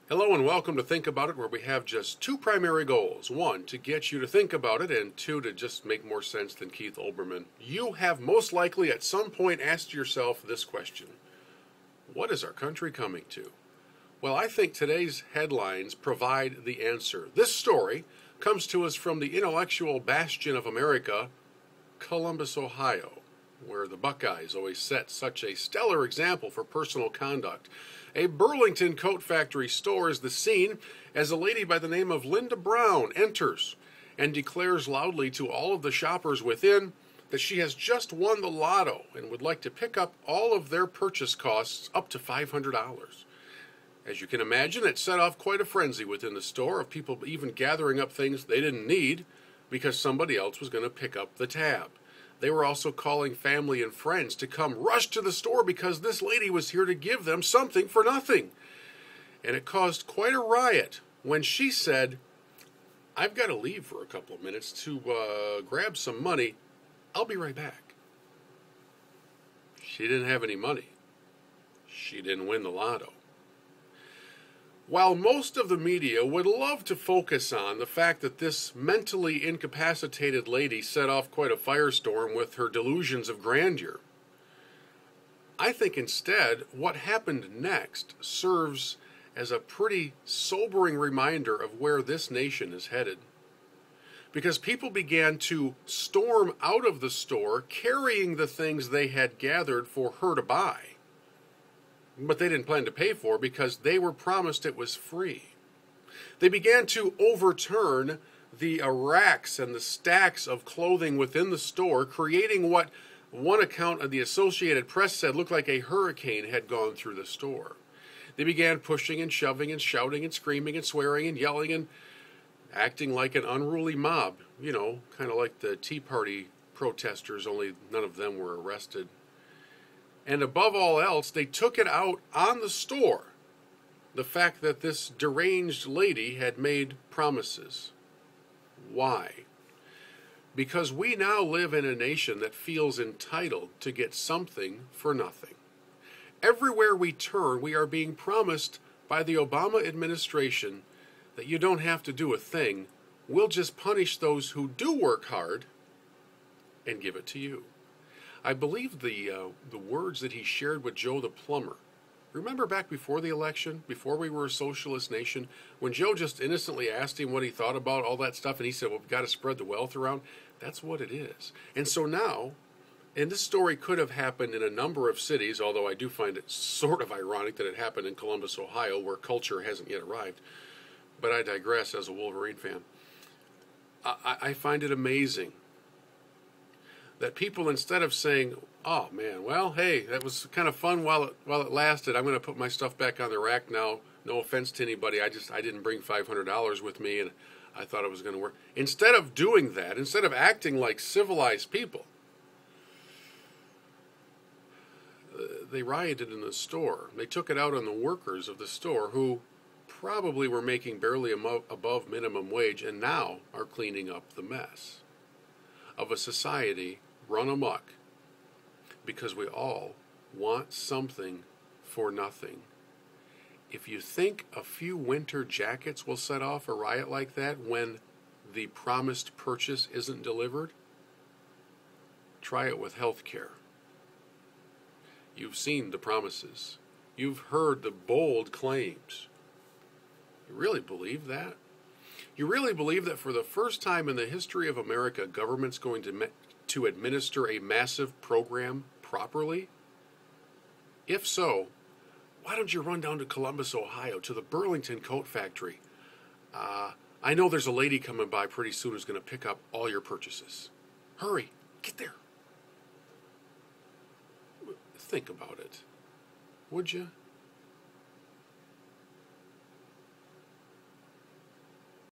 Hello and welcome to Think About It, where we have just two primary goals. One, to get you to think about it, and two, to just make more sense than Keith Olbermann. You have most likely at some point asked yourself this question: what is our country coming to? Well, I think today's headlines provide the answer. This story comes to us from the intellectual bastion of America, Columbus, Ohio, where the Buckeyes always set such a stellar example for personal conduct. A Burlington coat factory store is the scene as a lady by the name of Linda Brown enters and declares loudly to all of the shoppers within that she has just won the lotto and would like to pick up all of their purchase costs up to $500. As you can imagine, it set off quite a frenzy within the store of people even gathering up things they didn't need because somebody else was going to pick up the tab. They were also calling family and friends to come rush to the store because this lady was here to give them something for nothing. And it caused quite a riot when she said, "I've got to leave for a couple of minutes to grab some money. I'll be right back." She didn't have any money. She didn't win the lotto. While most of the media would love to focus on the fact that this mentally incapacitated lady set off quite a firestorm with her delusions of grandeur, I think instead what happened next serves as a pretty sobering reminder of where this nation is headed. Because people began to storm out of the store carrying the things they had gathered for her to buy, but they didn't plan to pay for because they were promised it was free. They began to overturn the racks and the stacks of clothing within the store, creating what one account of the Associated Press said looked like a hurricane had gone through the store. They began pushing and shoving and shouting and screaming and swearing and yelling and acting like an unruly mob, kind of like the Tea Party protesters, only none of them were arrested. And above all else, they took it out on the store, the fact that this deranged lady had made promises. Why? Because we now live in a nation that feels entitled to get something for nothing. Everywhere we turn, we are being promised by the Obama administration that you don't have to do a thing. We'll just punish those who do work hard and give it to you. I believe the words that he shared with Joe the plumber. Remember back before the election, before we were a socialist nation, when Joe just innocently asked him what he thought about all that stuff, and he said, "Well, we've got to spread the wealth around." That's what it is. And so now, and this story could have happened in a number of cities, although I do find it sort of ironic that it happened in Columbus, Ohio, where culture hasn't yet arrived. But I digress as a Wolverine fan. I find it amazing that people, instead of saying, "Oh man, well, hey, that was kind of fun while it lasted. I'm going to put my stuff back on the rack now. No offense to anybody. I didn't bring $500 with me, and I thought it was going to work." Instead of doing that, instead of acting like civilized people, they rioted in the store. They took it out on the workers of the store who probably were making barely above minimum wage and now are cleaning up the mess of a society run amok because we all want something for nothing. If you think a few winter jackets will set off a riot like that when the promised purchase isn't delivered, try it with health care. You've seen the promises. You've heard the bold claims. You really believe that? You really believe that for the first time in the history of America, government's going to administer a massive program properly? If so, why don't you run down to Columbus, Ohio, to the Burlington coat factory? I know there's a lady coming by pretty soon who's going to pick up all your purchases. Hurry, get there. Think about it, would you?